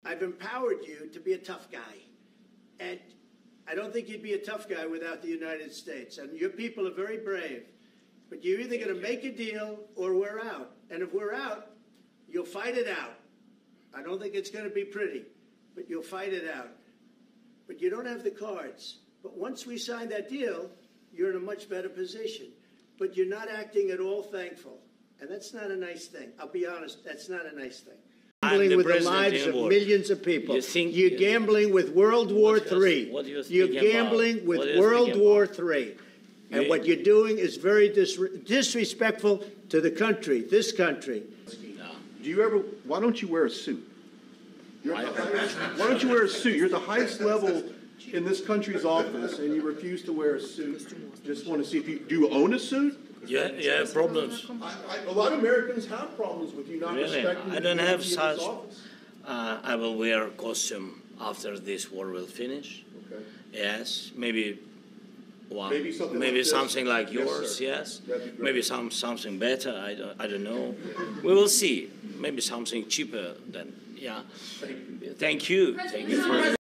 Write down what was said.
I've empowered you to be a tough guy. And I don't think you'd be a tough guy without the United States. And your people are very brave. But you're either going to make a deal or we're out. And if we're out, you'll fight it out. I don't think it's going to be pretty, but you'll fight it out. But you don't have the cards. But once we sign that deal, you're in a much better position. But you're not acting at all thankful. And that's not a nice thing. I'll be honest, that's not a nice thing. Gambling with the lives of millions of people. You're gambling with World War III. You're gambling with World War III. And what you're doing is very disrespectful to the country, this country. Do you ever, why don't you wear a suit? Why don't you wear a suit? You're at the highest level in this country's office and you refuse to wear a suit. Just want to see if you, do you own a suit? Yeah, you have problems. A lot of Americans have problems with you not respecting I don't have such. office. I will wear a costume after this war will finish. Okay. Yes, maybe one. Maybe something like yours. Yes. Maybe something better. I don't know. We will see. Maybe something cheaper than. Yeah. Thank you. Thank you for.